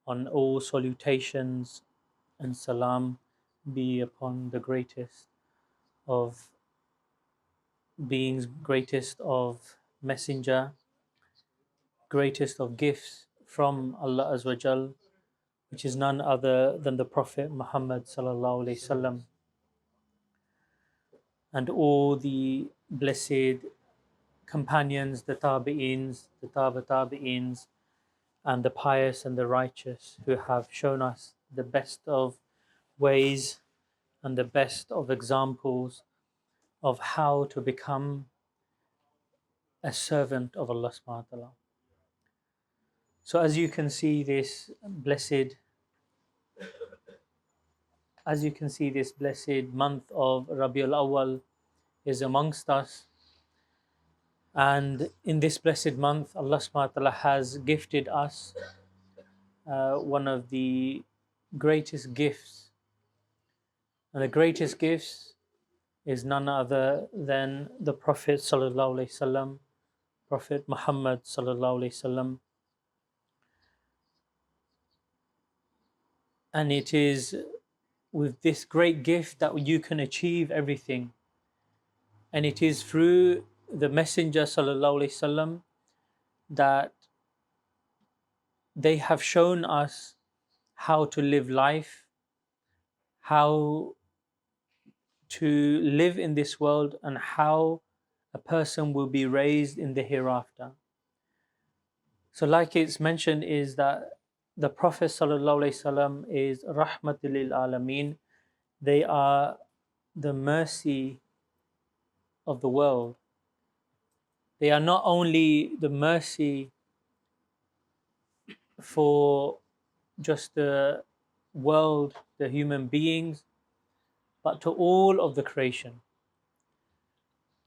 On all salutations and salam be upon the greatest of beings, greatest of messenger, greatest of gifts from Allah Azza wa Jal, which is none other than the Prophet Muhammad sallallahu alaihi wasallam, and all the blessed companions, the tabi'ins, the tabi'ins, and the pious and the righteous who have shown us the best of ways and the best of examples of how to become a servant of Allah subhanahu wa ta'ala. So as you can see this blessed month of Rabiul Awwal is amongst us, and in this blessed month Allah subhanahu wa ta'ala has gifted us one of the greatest gifts, and the greatest gifts is none other than the Prophet sallallahu alaihi wasallam, Prophet Muhammad sallallahu alaihi wasallam. And it is with this great gift that you can achieve everything, and it is through the Messenger sallallahu alaihi wasallam that they have shown us how to live life, how to live in this world, and how a person will be raised in the hereafter. So like it's mentioned is that the Prophet sallallahu alaihi wasallam is rahmatul lil alameen. They are the mercy of the world. They are not only the mercy for just the world, the human beings, but to all of the creation,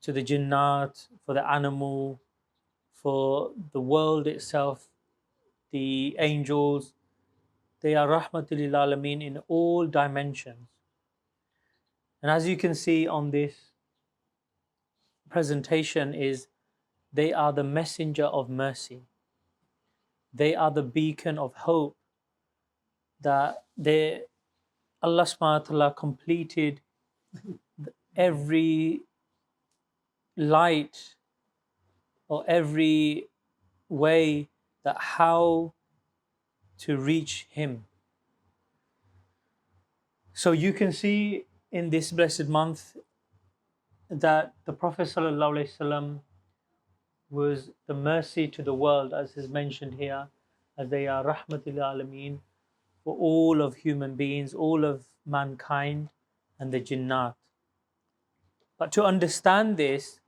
to the jinnat, for the animal, for the world itself, the angels. They are rahmatul lil alameen in all dimensions. And as you can see on this presentation is they are the messenger of mercy. They are the beacon of hope that Allah subhanahu wa ta'ala completed every light or every way that how to reach Him. So you can see in this blessed month that the Prophet sallallahu alaihi wasallam was the mercy to the world, as is mentioned here, as they are rahmatul alameen for all of human beings, all of mankind and the jinnat. But to understand this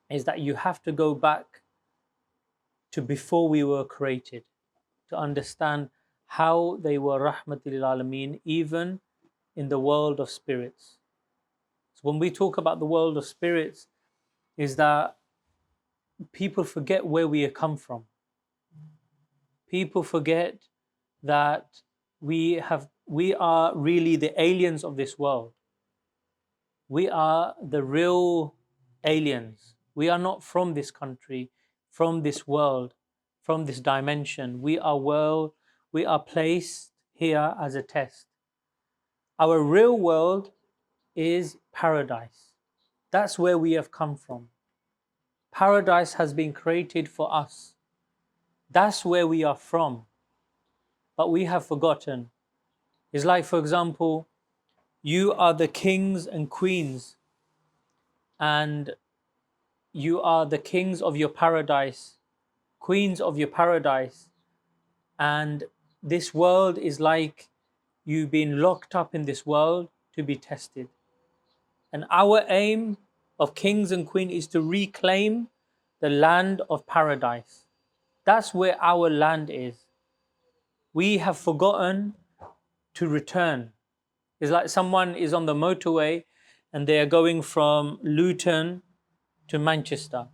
is that you have to go back to before we were created to understand how they were rahmatul alameen even in the world of spirits. So when we talk about the world of spirits, is that people forget where we have come from. People forget that we are really the aliens of this world. We are the real aliens. We are not from this country, from this world, from this dimension. We are placed here as a test. Our real world is paradise. That's where we have come from. Paradise has been created for us. That's where we are from. But we have forgotten. It's like, for example, you are the kings and queens, and you are the kings of your paradise, queens of your paradise, and this world is like you've been locked up in this world to be tested. And our aim of kings and queens is to reclaim the land of paradise. That's where our land is. We have forgotten to return. It's like someone is on the motorway and they are going from Luton to Manchester.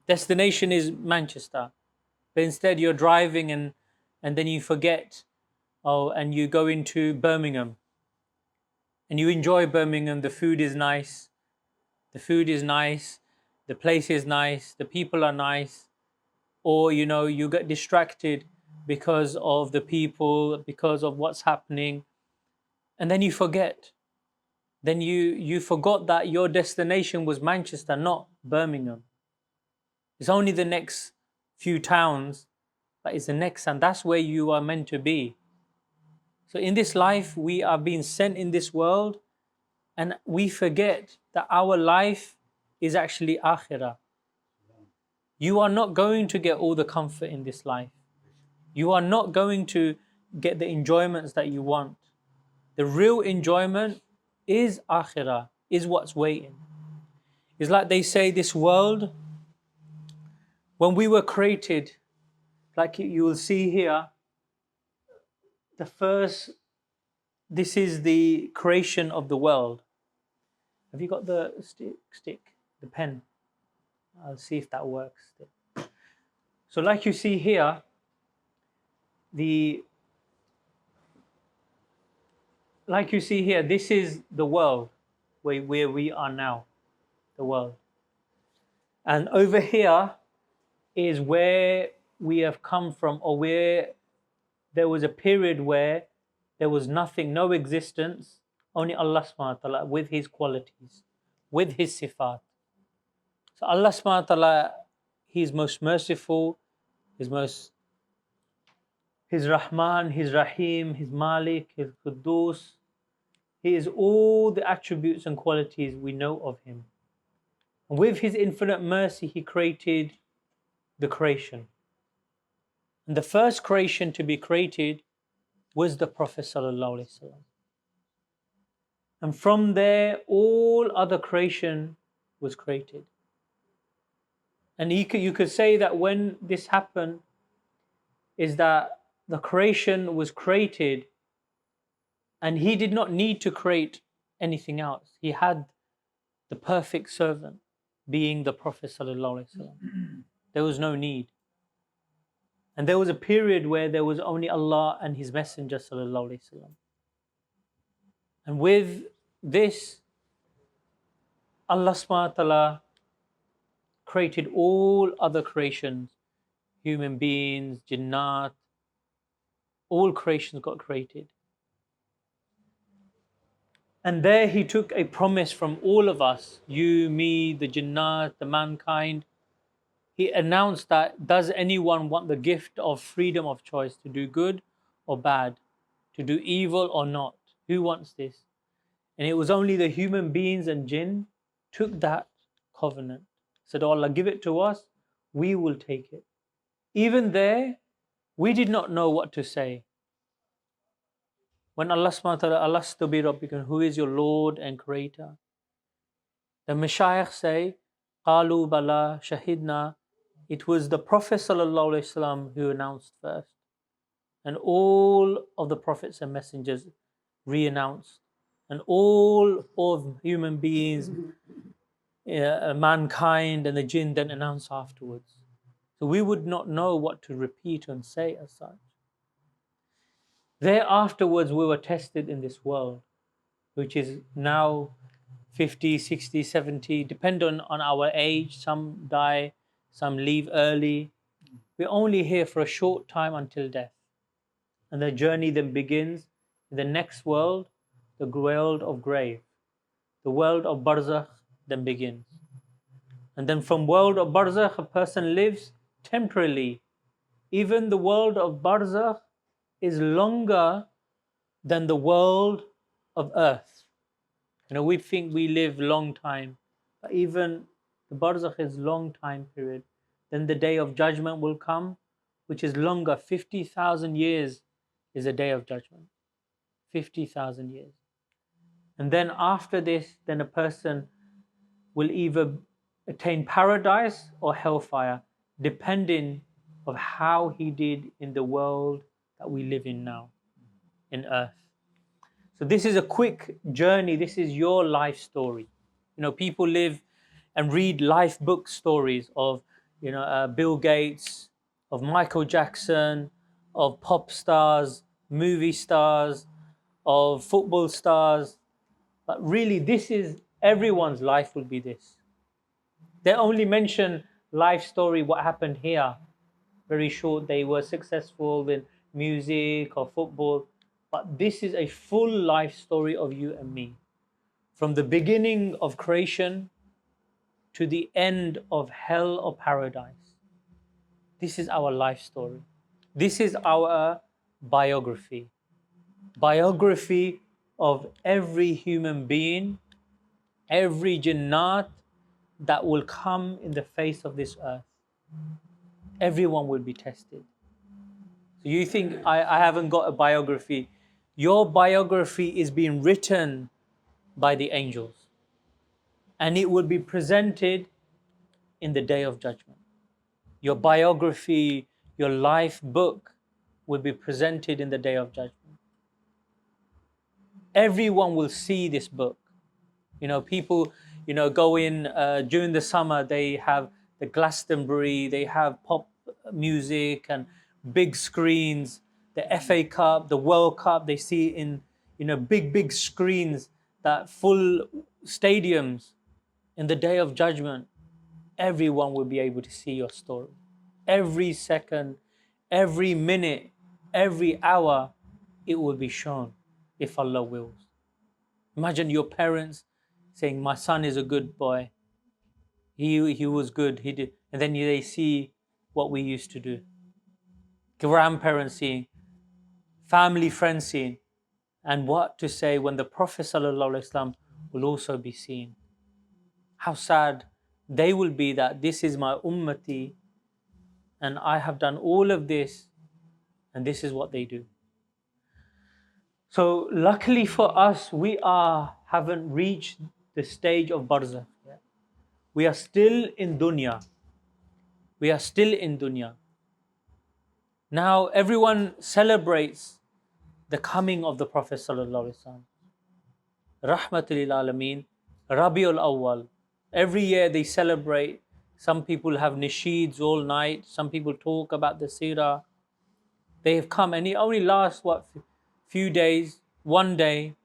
Destination is Manchester. But instead you're driving and then you forget, and you go into Birmingham. And you enjoy Birmingham, the food is nice. The food is nice, the place is nice, the people are nice. Or, you get distracted because of the people, because of what's happening, and then you forget. Then you forgot that your destination was Manchester, not Birmingham. It's only the next few towns, but it's the next, and that's where you are meant to be. So in this life, we are being sent in this world, and we forget that our life is actually akhirah. You are not going to get all the comfort in this life. You are not going to get the enjoyments that you want. The real enjoyment is akhirah, is what's waiting. It's like they say, this world, when we were created, like you will see here, the first, this is the creation of the world. Have you got the stick, the pen? I'll see if that works. So like you see here, this is the world where we are now, the world. And over here is where we have come from, or where there was a period where there was nothing, no existence, only Allah subhanahu wa ta'ala with His qualities, with His sifat. So Allah subhanahu wa ta'ala, He is most merciful, His Rahman, His Rahim, His Malik, His Quddus. He is all the attributes and qualities we know of Him. And with His infinite mercy, He created the creation. And the first creation to be created was the Prophet sallallahu alaihi wasallam. And from there, all other creation was created. And you could say that when this happened, is that the creation was created and He did not need to create anything else. He had the perfect servant, being the Prophet sallallahu alaihi wasallam. There was no need. And there was a period where there was only Allah and His Messenger sallallahu alaihi wasallam. And with this, Allah subhanahu wa ta'ala created all other creations, human beings, jinnat, all creations got created. And there He took a promise from all of us, you, me, the jinnat, the mankind. He announced that, does anyone want the gift of freedom of choice to do good or bad, to do evil or not? Who wants this? And it was only the human beings and jinn took that covenant. Said, oh Allah, give it to us, we will take it. Even there, we did not know what to say. When Allah subhanahu wa ta'ala, Alastu bi rabbikum, who is your Lord and Creator? The Mashayikh say, Qalu bala shahidna. It was the Prophet sallallahu alaihi wasallam who announced first. And all of the prophets and messengers re-announced. And all of human beings, mankind and the jinn then announced afterwards. So we would not know what to repeat and say as such. There afterwards we were tested in this world, which is now 50, 60, 70, depending on our age. Some die, some leave early. We're only here for a short time until death. And the journey then begins in the next world, the world of grave. The world of barzakh then begins. And then from world of barzakh, a person lives temporarily. Even the world of barzakh is longer than the world of earth. You know, we think we live long time, but even the barzakh is long time period. Then the day of judgment will come, which is longer. 50,000 years is a day of judgment. 50,000 years. And then after this, then a person will either attain paradise or hellfire, depending of how he did in the world that we live in now, in earth. So this is a quick journey. This is your life story. You know, people live and read life book stories of, Bill Gates, of Michael Jackson, of pop stars, movie stars, of football stars. But really, this is everyone's life will be this. They only mention life story, what happened here. very short. They were successful in music or football. But this is a full life story of you and me. From the beginning of creation to the end of hell or paradise. This is our life story. This is our biography. Biography of every human being, every jannat that will come in the face of this earth. Everyone will be tested. So you think I haven't got a biography? Your biography is being written by the angels, and it will be presented in the day of judgment. Your biography, your life book will be presented in the day of judgment. Everyone will see this book. People, go in during the summer, they have the Glastonbury, they have pop music and big screens, the FA Cup, the World Cup, they see in, big screens, that full stadiums. In the day of judgment, everyone will be able to see your story. Every second, every minute, every hour, it will be shown if Allah wills. Imagine your parents saying, "My son is a good boy. He was good. He did," and then they see what we used to do. Grandparents seeing, family friends seeing, and what to say when the Prophet ﷺ will also be seen. How sad they will be that this is my ummati, and I have done all of this, and this is what they do. So luckily for us, we haven't reached the stage of barzakh yet. We are still in dunya. We are still in dunya. Now everyone celebrates the coming of the Prophet sallallahu alaihi wasallam. Rahmatul Alameen, Rabiul Awwal. Every year they celebrate. Some people have nasheeds all night. Some people talk about the seerah. They have come, and it only lasts few days, one day,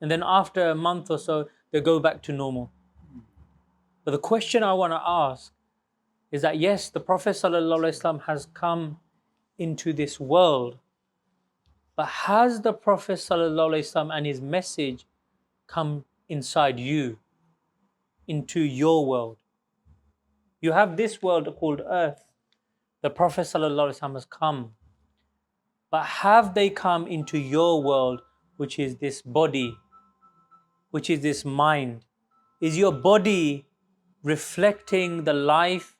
and then after a month or so they go back to normal. But the question I want to ask is that yes, the Prophet ﷺ has come into this world, but has the Prophet ﷺ and his message come inside you, into your world? You have this world called earth. The Prophet ﷺ has come. But have they come into your world, which is this body, which is this mind? Is your body reflecting the life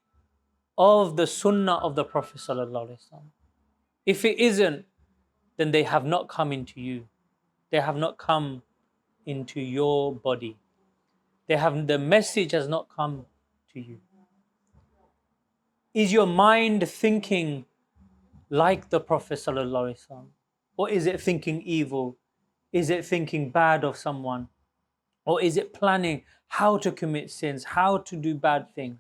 of the sunnah of the Prophet ﷺ? If it isn't, then they have not come into you. They have not come into your body. The message has not come to you. Is your mind thinking like the Prophet ﷺ? Or is it thinking evil? Is it thinking bad of someone? Or is it planning how to commit sins, how to do bad things?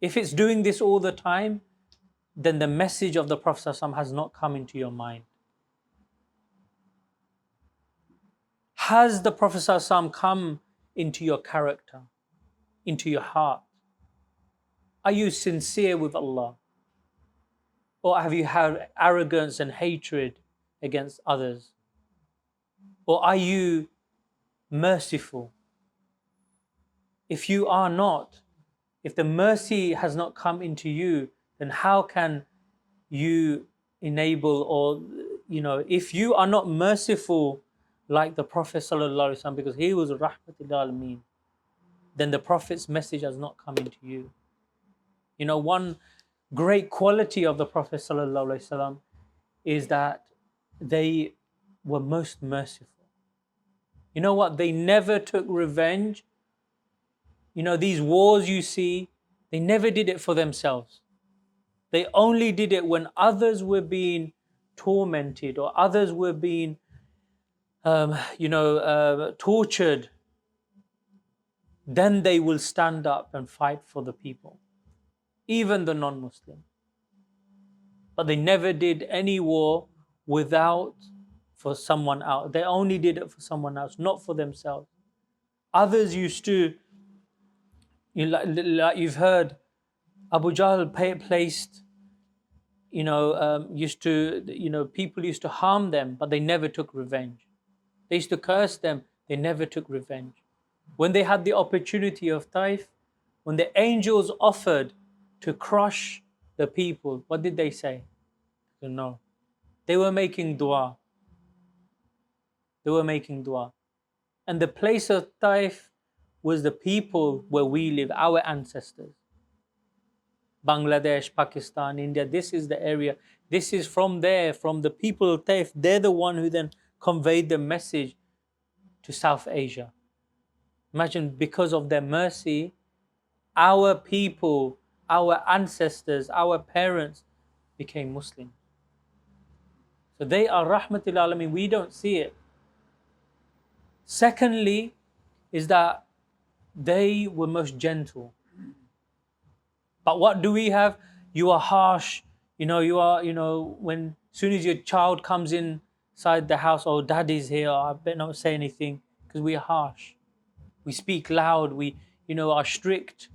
If it's doing this all the time, then the message of the Prophet ﷺ has not come into your mind. Has the Prophet ﷺ come into your character, into your heart? Are you sincere with Allah? Or have you had arrogance and hatred against others? Or are you merciful? If you are not, if the mercy has not come into you, then how can you enable, or if you are not merciful like the Prophet ﷺ, because he was Rahmatul Alameen, then the Prophet's message has not come into you. One great quality of the Prophet ﷺ is that they were most merciful. You know what? They never took revenge. These wars you see, they never did it for themselves. They only did it when others were being tormented or others were being, tortured. Then they will stand up and fight for the people, even the non-Muslim. But they never did any war for someone else. They only did it for someone else, not for themselves. Others used to, like you've heard, Abu Jahl placed used to, people used to harm them, but they never took revenge. They used to curse them, they never took revenge. When they had the opportunity of Taif, when the angels offered to crush the people, what did they say? No. They were making dua. They were making dua. And the place of Taif was the people where we live, our ancestors. Bangladesh, Pakistan, India, this is the area. This is from there, from the people of Taif. They're the one who then conveyed the message to South Asia. Imagine, because of their mercy, our people, our ancestors, our parents became Muslim. So they are rahmatul alamin. We don't see it. Secondly, is that they were most gentle. But what do we have? You are harsh. You are, when soon as your child comes inside the house, oh, daddy's here, I better not say anything, because we are harsh. We speak loud, we, are strict.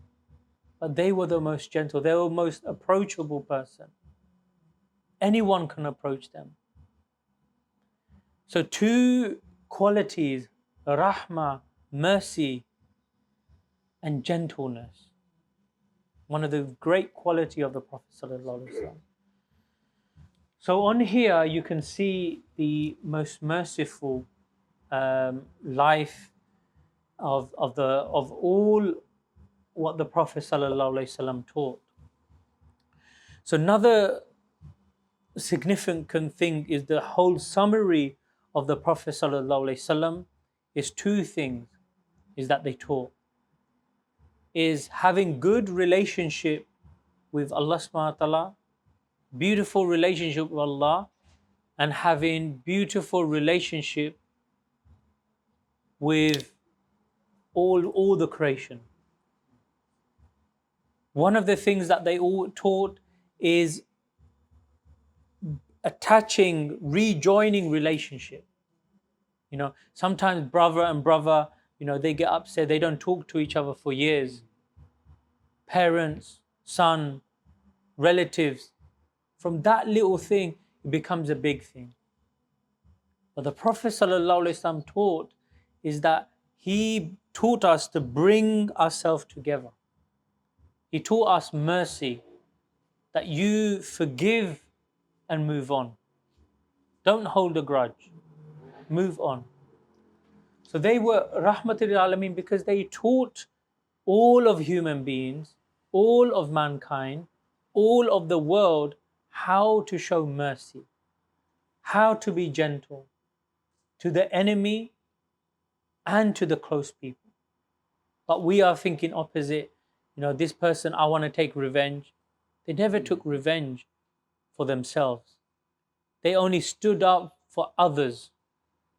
But they were the most gentle. They were the most approachable person. Anyone can approach them. So two qualities, rahmah, mercy, and gentleness. One of the great quality of the Prophet ﷺ. So on here you can see the most merciful life of all what the Prophet ﷺ taught. So another significant thing is the whole summary of the Prophet ﷺ is two things, is that they taught. Is having good relationship with Allah subhanahu wa ta'ala, beautiful relationship with Allah, and having beautiful relationship with all the creation. One of the things that they all taught is attaching, rejoining relationship. Sometimes brother and brother, they get upset, they don't talk to each other for years. Parents, son, relatives. From that little thing, it becomes a big thing. But the Prophet ﷺ taught is that he taught us to bring ourselves together. He taught us mercy, that you forgive and move on. Don't hold a grudge. Move on. So they were rahmatul alameen because they taught all of human beings, all of mankind, all of the world how to show mercy, how to be gentle to the enemy and to the close people. But we are thinking opposite. This person, I want to take revenge. They never took revenge for themselves. They only stood up for others.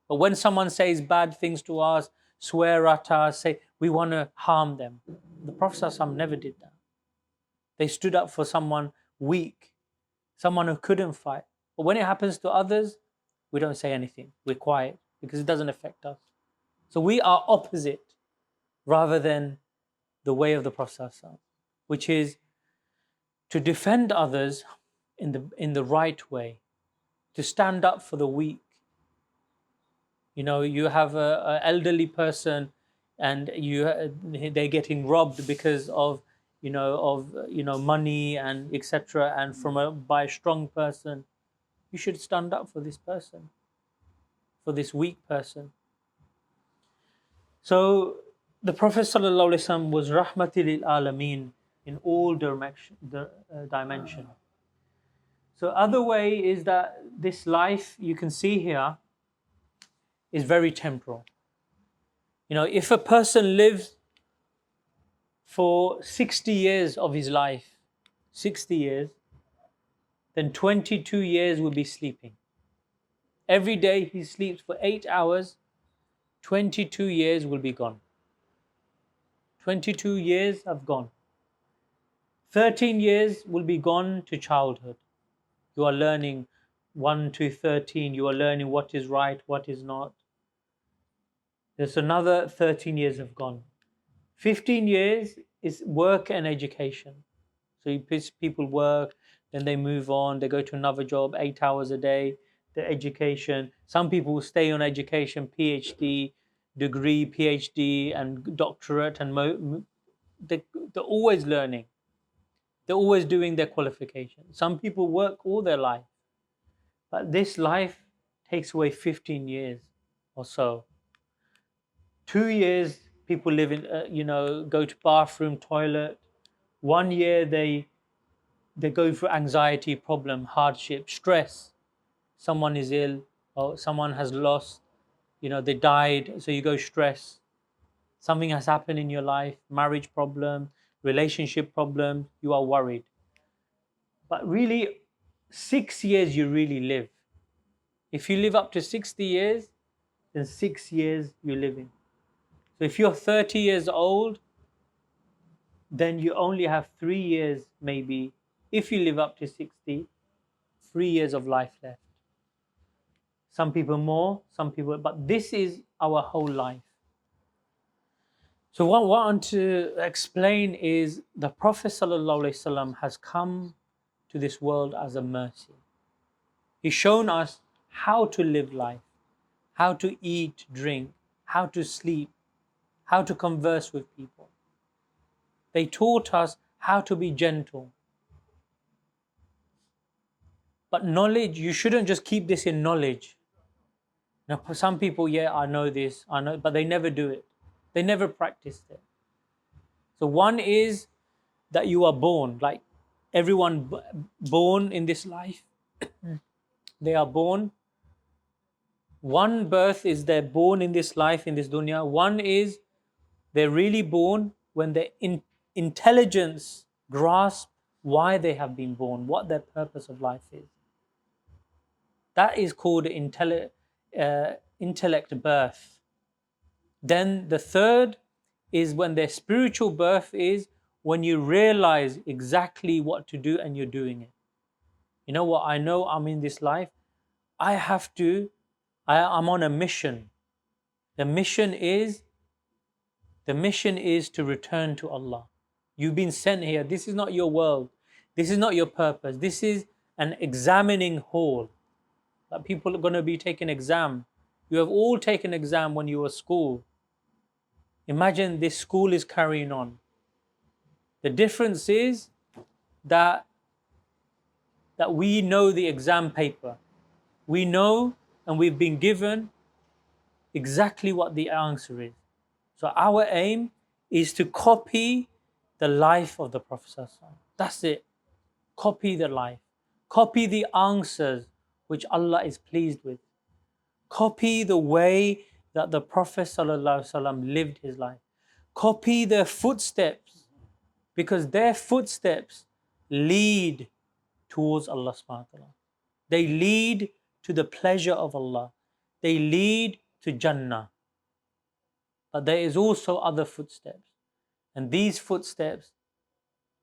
But when someone says bad things to us, swear at us, say we want to harm them, the Prophet ﷺ never did that. They stood up for someone weak, someone who couldn't fight. But when it happens to others, we don't say anything. We're quiet because it doesn't affect us. So we are opposite rather than the way of the Prophet ﷺ, which is to defend others in the right way, to stand up for the weak. You have an elderly person and they're getting robbed because of money and etc. and by a strong person. You should stand up for this person, for this weak person. So the Prophet ﷺ was rahmatil lil alameen in all dimension. So other way is that this life you can see here is very temporal. If a person lives for 60 years of his life, 60 years, then 22 years will be sleeping. Every day he sleeps for 8 hours, 22 years will be gone. 22 years have gone. 13 years will be gone to childhood. You are learning 1 to 13, you are learning what is right, what is not. There's another 13 years have gone. 15 years is work and education. So people work, then they move on, they go to another job, 8 hours a day, their education. Some people stay on education, PhD, degree, PhD, and doctorate, and they're always learning. They're always doing their qualification. Some people work all their life, but this life takes away 15 years or so. 2 years, people live in, go to bathroom, toilet. 1 year, they go through anxiety, problem, hardship, stress. Someone is ill, or someone has lost, they died, so you go stress. Something has happened in your life, marriage problem, relationship problem, you are worried. But really, 6 years you really live. If you live up to 60 years, then 6 years you're living. So if you're 30 years old, then you only have 3 years, maybe, if you live up to 60, 3 years of life left. Some people more, some people, but this is our whole life. So what I want to explain is the Prophet ﷺ has come to this world as a mercy. He's shown us how to live life, how to eat, drink, how to sleep, how to converse with people. They taught us how to be gentle. But knowledge, you shouldn't just keep this in knowledge. Now, some people, I know this, I know, but they never do it. They never practiced it. So one is that you are born, like everyone born in this life, they are born. One birth is they're born in this life, in this dunya. One is they're really born when their intelligence grasp why they have been born, what their purpose of life is. That is called intellect birth. Then the third is when their spiritual birth is when you realize exactly what to do and you're doing it. You know what? I know I'm in this life. I'm on a mission. The mission is to return to Allah. You've been sent here. This is not your world. This is not your purpose. This is an examining hall. That people are going to be taking exam. You have all taken exam when you were school. Imagine this school is carrying on. The difference is that we know the exam paper. We know and we've been given exactly what the answer is. So our aim is to copy the life of the Prophet. That's it. Copy the life. Copy the answers which Allah is pleased with. Copy the way that the Prophet ﷺ lived his life. Copy their footsteps, because their footsteps lead towards Allah subhanahu wa ta'ala. They lead to the pleasure of Allah. They lead to Jannah. But there is also other footsteps. And these footsteps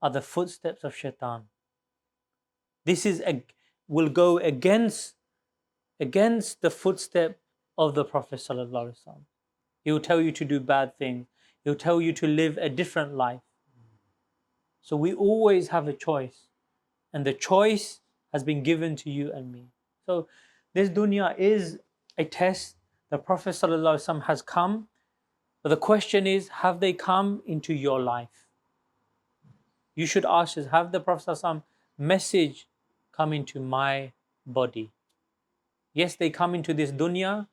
are the footsteps of shaitan. This will go against the footstep of the Prophet ﷺ. He will tell you to do bad things. He'll tell you to live a different life. So we always have a choice. And the choice has been given to you and me. So this dunya is a test. The Prophet ﷺ has come. But the question is, have they come into your life? You should ask us, have the Prophet ﷺ message come into my body? Yes, they come into this dunya,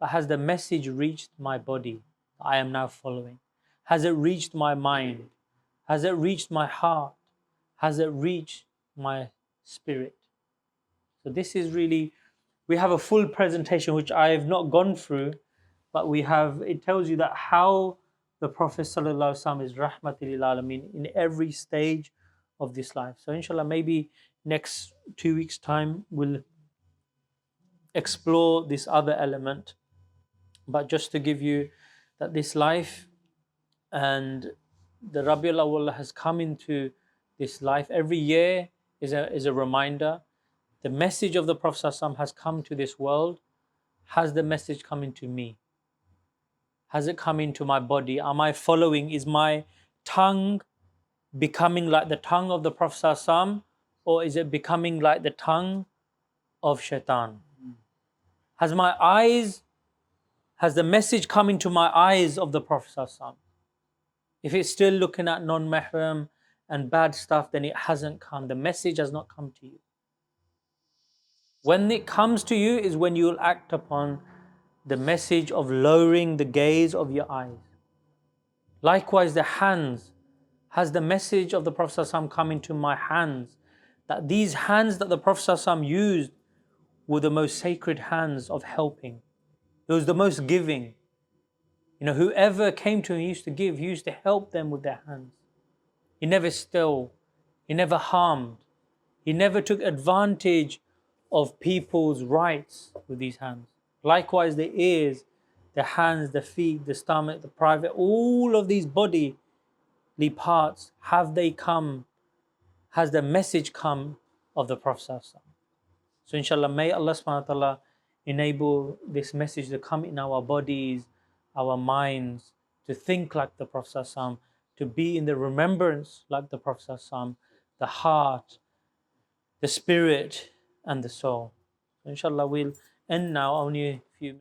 but has the message reached my body? I am now following. Has it reached my mind? Has it reached my heart? Has it reached my spirit? So this is really, we have a full presentation which I have not gone through, but it tells you that how the Prophet ﷺ is rahmatil lil alameen in every stage of this life. So inshallah, maybe next 2 weeks' time we'll explore this other element. But just to give you that this life and the Rabiul Awwal has come into this life. Every year is a reminder. The message of the Prophet ﷺ has come to this world. Has the message come into me? Has it come into my body? Am I following? Is my tongue becoming like the tongue of the Prophet ﷺ? or is it becoming like the tongue of shaitan? Has the message come into my eyes of the Prophet ﷺ? If it's still looking at non-mahram and bad stuff, then it hasn't come. The message has not come to you. When it comes to you is when you will act upon the message of lowering the gaze of your eyes. Likewise, the hands. Has the message of the Prophet ﷺ come into my hands? That these hands that the Prophet ﷺ used were the most sacred hands of helping. It was the most giving. Whoever came to him, he used to give, he used to help them with their hands. He never stole, he never harmed, he never took advantage of people's rights with these hands. Likewise, the ears, the hands, the feet, the stomach, the private, all of these bodily parts, has the message come of the Prophet? So inshallah, may Allah subhanahu wa ta'ala enable this message to come in our bodies, our minds, to think like the Prophet, to be in the remembrance like the Prophet, the heart, the spirit, and the soul. So inshallah, we'll end now, only a few